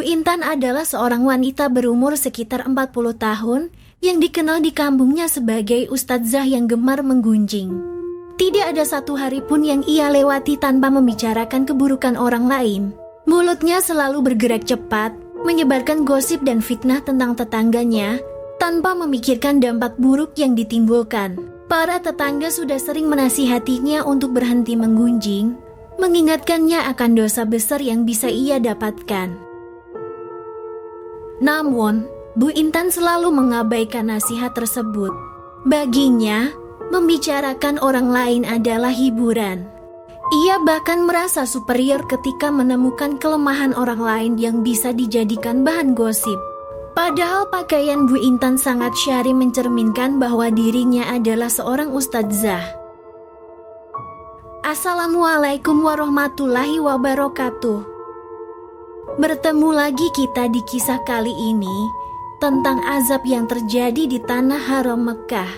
Bu Intan adalah seorang wanita berumur sekitar 40 tahun yang dikenal di kampungnya sebagai ustadzah yang gemar menggunjing. Tidak ada satu hari pun yang ia lewati tanpa membicarakan keburukan orang lain. Mulutnya selalu bergerak cepat, menyebarkan gosip dan fitnah tentang tetangganya tanpa memikirkan dampak buruk yang ditimbulkan. Para tetangga sudah sering menasihatinya untuk berhenti menggunjing, mengingatkannya akan dosa besar yang bisa ia dapatkan. Namun, Bu Intan selalu mengabaikan nasihat tersebut. Baginya, membicarakan orang lain adalah hiburan. Ia bahkan merasa superior ketika menemukan kelemahan orang lain yang bisa dijadikan bahan gosip. Padahal pakaian Bu Intan sangat syar'i mencerminkan bahwa dirinya adalah seorang ustadzah. Assalamualaikum warahmatullahi wabarakatuh. Bertemu lagi kita di kisah kali ini tentang azab yang terjadi di tanah haram Mekah.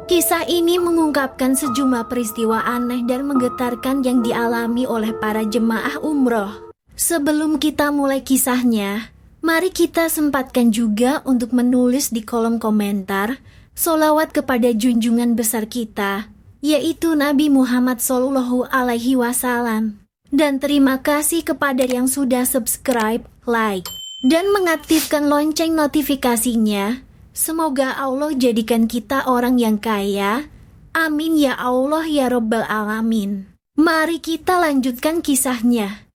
Kisah ini mengungkapkan sejumlah peristiwa aneh dan menggetarkan yang dialami oleh para jemaah umroh. Sebelum kita mulai kisahnya, mari kita sempatkan juga untuk menulis di kolom komentar sholawat kepada junjungan besar kita, yaitu Nabi Muhammad SAW. Dan terima kasih kepada yang sudah subscribe, like, dan mengaktifkan lonceng notifikasinya. Semoga Allah jadikan kita orang yang kaya. Amin ya Allah ya Rabbal Alamin. Mari kita lanjutkan kisahnya.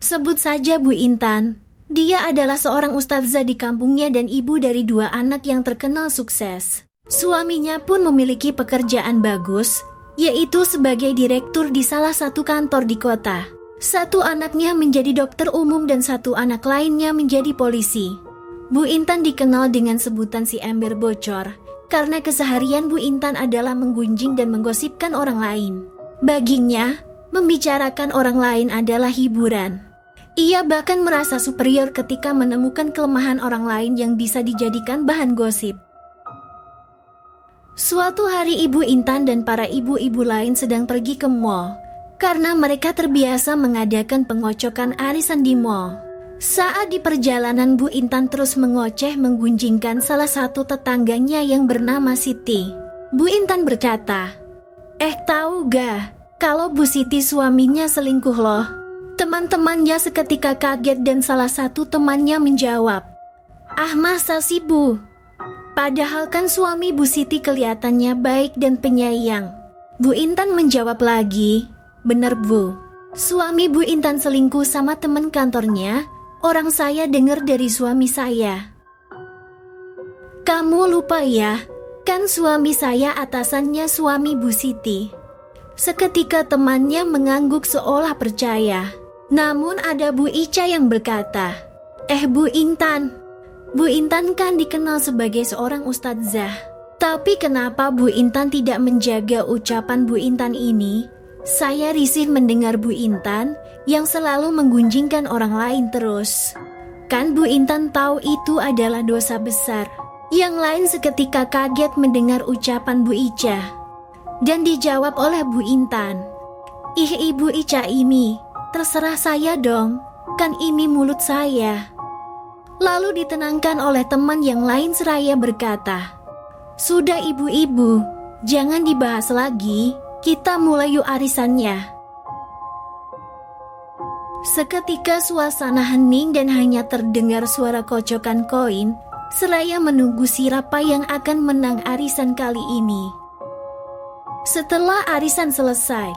Sebut saja Bu Intan. Dia adalah seorang ustadzah di kampungnya dan ibu dari 2 anak yang terkenal sukses. Suaminya pun memiliki pekerjaan bagus, yaitu sebagai direktur di salah satu kantor di kota. 1 anaknya menjadi dokter umum dan 1 anak lainnya menjadi polisi. Bu Intan dikenal dengan sebutan si ember bocor, karena keseharian Bu Intan adalah menggunjing dan menggosipkan orang lain. Baginya, membicarakan orang lain adalah hiburan. Ia bahkan merasa superior ketika menemukan kelemahan orang lain yang bisa dijadikan bahan gosip. Suatu hari Ibu Intan dan para ibu-ibu lain sedang pergi ke mall, karena mereka terbiasa mengadakan pengocokan arisan di mall. Saat di perjalanan Bu Intan terus mengoceh menggunjingkan salah satu tetangganya yang bernama Siti. Bu Intan berkata, tahu gak kalau Bu Siti suaminya selingkuh loh?" Teman-temannya seketika kaget dan salah satu temannya menjawab, "Ah masa sih Bu? Padahal kan suami Bu Siti kelihatannya baik dan penyayang." Bu Intan menjawab lagi, "Bener Bu, suami Bu Intan selingkuh sama teman kantornya, orang saya dengar dari suami saya." "Kamu lupa ya, kan suami saya atasannya suami Bu Siti." Seketika temannya mengangguk seolah percaya. Namun ada Bu Ica yang berkata, Bu Intan, Bu Intan kan dikenal sebagai seorang ustadzah. Tapi kenapa Bu Intan tidak menjaga ucapan Bu Intan ini? Saya risih mendengar Bu Intan yang selalu menggunjingkan orang lain terus. Kan Bu Intan tahu itu adalah dosa besar." Yang lain seketika kaget mendengar ucapan Bu Ica. Dan dijawab oleh Bu Intan, Ibu Ica ini, terserah saya dong, kan ini mulut saya." Lalu ditenangkan oleh teman yang lain seraya berkata, "Sudah ibu-ibu, jangan dibahas lagi, kita mulai yuk arisannya." Seketika suasana hening dan hanya terdengar suara kocokan koin, seraya menunggu siapa yang akan menang arisan kali ini. Setelah arisan selesai,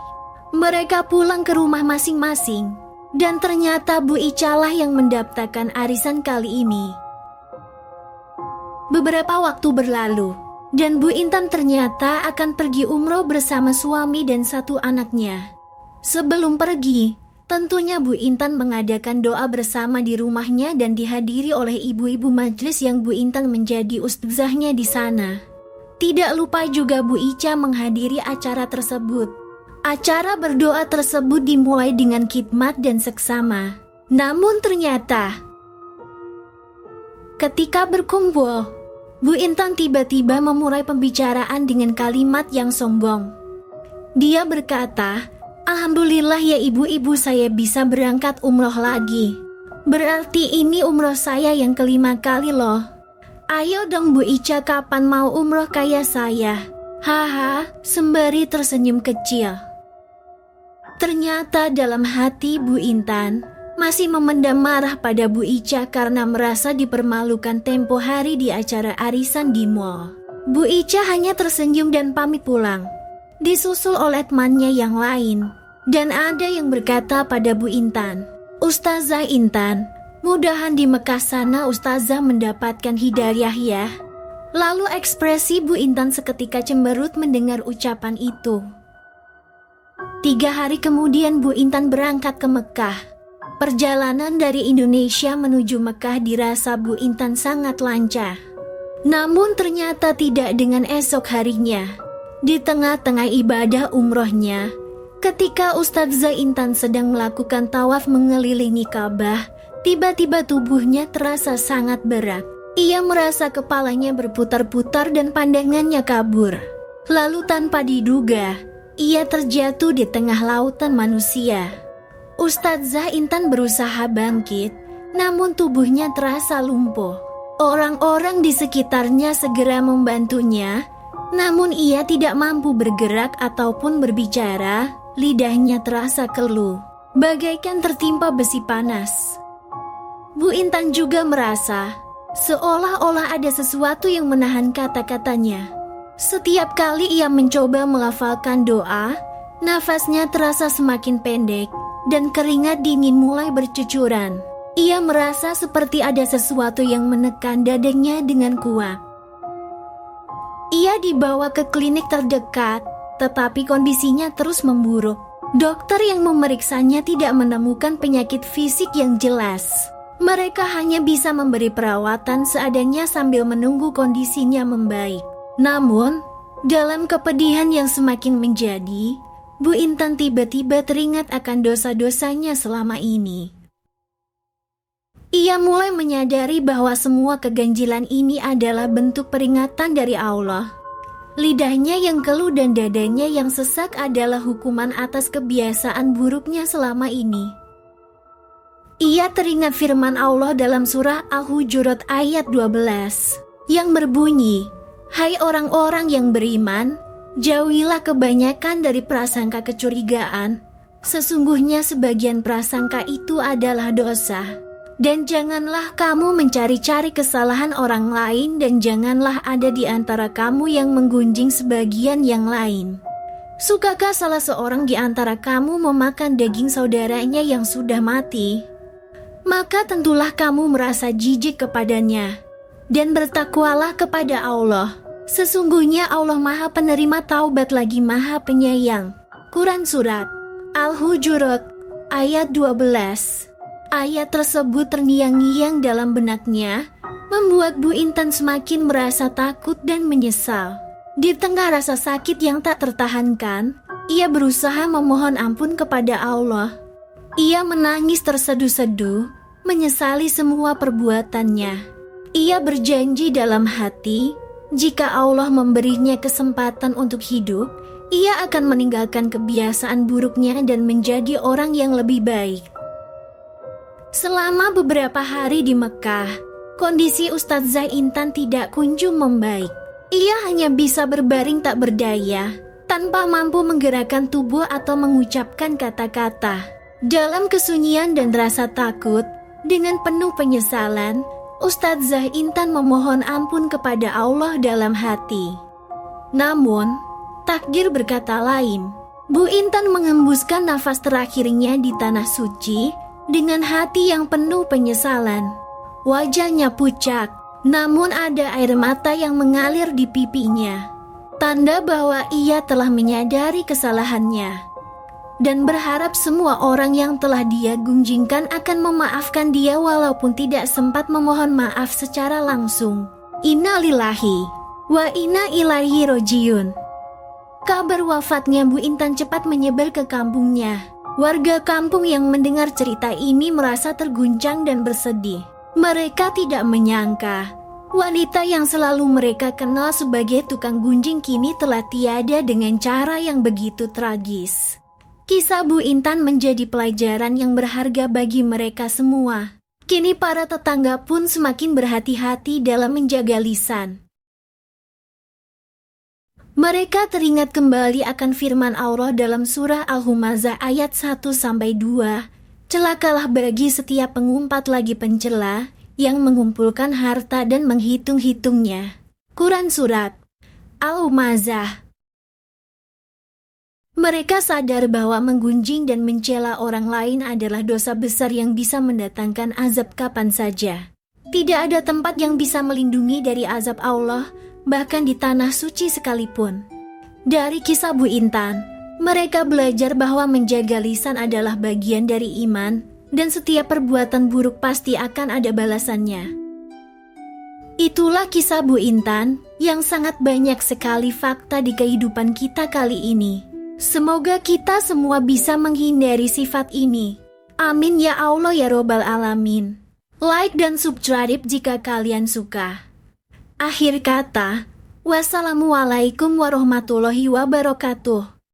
mereka pulang ke rumah masing-masing, dan ternyata Bu Ica lah yang mendapatkan arisan kali ini. Beberapa waktu berlalu, dan Bu Intan ternyata akan pergi umroh bersama suami dan 1 anaknya. Sebelum pergi, tentunya Bu Intan mengadakan doa bersama di rumahnya dan dihadiri oleh ibu-ibu majelis yang Bu Intan menjadi ustadzahnya di sana. Tidak lupa juga Bu Ica menghadiri acara tersebut. Acara berdoa tersebut dimulai dengan khidmat dan seksama. Namun ternyata, ketika berkumpul, Bu Intan tiba-tiba memulai pembicaraan dengan kalimat yang sombong. Dia berkata, "Alhamdulillah ya ibu-ibu, saya bisa berangkat umroh lagi. Berarti ini umroh saya yang kelima kali loh. Ayo dong Bu Ica, kapan mau umroh kayak saya?" Haha, sembari tersenyum kecil. Ternyata dalam hati Bu Intan masih memendam marah pada Bu Ica karena merasa dipermalukan tempo hari di acara arisan di mall. Bu Ica hanya tersenyum dan pamit pulang, disusul oleh temannya yang lain. Dan ada yang berkata pada Bu Intan, "Ustazah Intan, mudahan di Mekah sana Ustazah mendapatkan hidayah ya." Lalu ekspresi Bu Intan seketika cemberut mendengar ucapan itu. 3 hari kemudian Bu Intan berangkat ke Mekah. Perjalanan dari Indonesia menuju Mekah dirasa Bu Intan sangat lancar. Namun ternyata tidak dengan esok harinya. Di tengah-tengah ibadah umrohnya, ketika Ustazah Intan sedang melakukan tawaf mengelilingi Ka'bah, tiba-tiba tubuhnya terasa sangat berat. Ia merasa kepalanya berputar-putar dan pandangannya kabur. Lalu tanpa diduga, ia terjatuh di tengah lautan manusia. Ustazah Intan berusaha bangkit, namun tubuhnya terasa lumpuh. Orang-orang di sekitarnya segera membantunya, namun ia tidak mampu bergerak ataupun berbicara. Lidahnya terasa keluh, bagaikan tertimpa besi panas. Bu Intan juga merasa seolah-olah ada sesuatu yang menahan kata-katanya. Setiap kali ia mencoba melafalkan doa, nafasnya terasa semakin pendek dan keringat dingin mulai bercucuran. Ia merasa seperti ada sesuatu yang menekan dadanya dengan kuat. Ia dibawa ke klinik terdekat, tetapi kondisinya terus memburuk. Dokter yang memeriksanya tidak menemukan penyakit fisik yang jelas. Mereka hanya bisa memberi perawatan seadanya sambil menunggu kondisinya membaik. Namun, dalam kepedihan yang semakin menjadi, Bu Intan tiba-tiba teringat akan dosa-dosanya selama ini. Ia mulai menyadari bahwa semua keganjilan ini adalah bentuk peringatan dari Allah. Lidahnya yang keluh dan dadanya yang sesak adalah hukuman atas kebiasaan buruknya selama ini. Ia teringat firman Allah dalam surah Al-Hujurat ayat 12 yang berbunyi, "Hai orang-orang yang beriman, jauhilah kebanyakan dari prasangka kecurigaan. Sesungguhnya sebagian prasangka itu adalah dosa. Dan janganlah kamu mencari-cari kesalahan orang lain, dan janganlah ada di antara kamu yang menggunjing sebagian yang lain. Sukakah salah seorang di antara kamu memakan daging saudaranya yang sudah mati? Maka tentulah kamu merasa jijik kepadanya. Dan bertakwalah kepada Allah. Sesungguhnya Allah Maha Penerima Taubat lagi Maha Penyayang." Quran Surat Al-Hujurat ayat 12. Ayat tersebut terngiang-ngiang dalam benaknya, membuat Bu Intan semakin merasa takut dan menyesal. Di tengah rasa sakit yang tak tertahankan, ia berusaha memohon ampun kepada Allah. Ia menangis terseduh-seduh, menyesali semua perbuatannya. Ia berjanji dalam hati, jika Allah memberinya kesempatan untuk hidup, ia akan meninggalkan kebiasaan buruknya dan menjadi orang yang lebih baik. Selama beberapa hari di Mekah, kondisi Ustazah Intan tidak kunjung membaik. Ia hanya bisa berbaring tak berdaya, tanpa mampu menggerakkan tubuh atau mengucapkan kata-kata. Dalam kesunyian dan rasa takut, dengan penuh penyesalan, Ustazah Intan memohon ampun kepada Allah dalam hati. Namun, takdir berkata lain. Bu Intan mengembuskan nafas terakhirnya di tanah suci dengan hati yang penuh penyesalan. Wajahnya pucat, namun ada air mata yang mengalir di pipinya. Tanda bahwa ia telah menyadari kesalahannya dan berharap semua orang yang telah dia gunjingkan akan memaafkan dia walaupun tidak sempat memohon maaf secara langsung. Inna lillahi wa inna ilaihi rojiun. Kabar wafatnya Bu Intan cepat menyebar ke kampungnya. Warga kampung yang mendengar cerita ini merasa terguncang dan bersedih. Mereka tidak menyangka Wanita yang selalu mereka kenal sebagai tukang gunjing kini telah tiada dengan cara yang begitu tragis. Kisah Bu Intan menjadi pelajaran yang berharga bagi mereka semua. Kini para tetangga pun semakin berhati-hati dalam menjaga lisan. Mereka teringat kembali akan firman Allah dalam surah Al-Humazah ayat 1-2. Celakalah bagi setiap pengumpat lagi pencela yang mengumpulkan harta dan menghitung-hitungnya. Quran Surat Al-Humazah. Mereka sadar bahwa menggunjing dan mencela orang lain adalah dosa besar yang bisa mendatangkan azab kapan saja. Tidak ada tempat yang bisa melindungi dari azab Allah, bahkan di tanah suci sekalipun. Dari kisah Bu Intan, mereka belajar bahwa menjaga lisan adalah bagian dari iman, dan setiap perbuatan buruk pasti akan ada balasannya. Itulah kisah Bu Intan, yang sangat banyak sekali fakta di kehidupan kita kali ini. Semoga kita semua bisa menghindari sifat ini. Amin ya Allah ya Robbal Alamin. Like dan subscribe jika kalian suka. Akhir kata, wassalamualaikum warahmatullahi wabarakatuh.